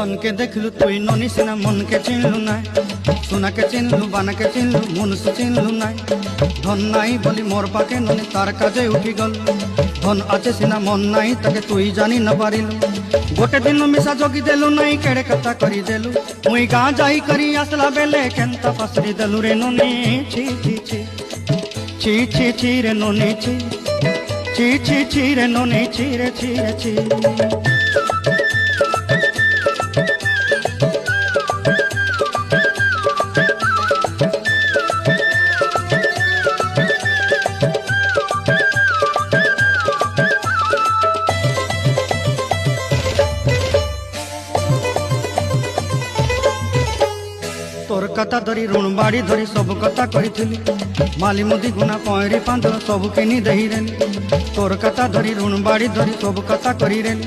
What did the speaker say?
ধনকে দেখলু তুই ননি সিনা মনকে চিনলু নাই, সোনাকে চিনলু বানাকে চিনলু মনুষ চিনলু নাই। ধন নাই বলি মোর পাকে ননি তার কাজে উঠি গল, ধন আছে সিনা মন নাই তাকে তুই জানি না পারিলু। গোটে দিন মিশা জগি দেলু নাই কেড়ে কথা করি দেলু, মুই গাঁ যাই করি আসলা বেলে কেনতা পাসরি দেলু রে ননি। ছি ছি ছি ছি ছি ছি রে ননি ছি ছি ছি ছি রে ননি ছি রে ছি রে ছি। তোর কথা ধরি ঋণ বাড়ি ধরি সব কথা কইছিলি, মালি মুদি গুনা পয়রি পাঁদর সব কিনি দেই রেলি। তোর কথা ধরি ঋণ বাড়ি ধরি সব কথা করি রেলি।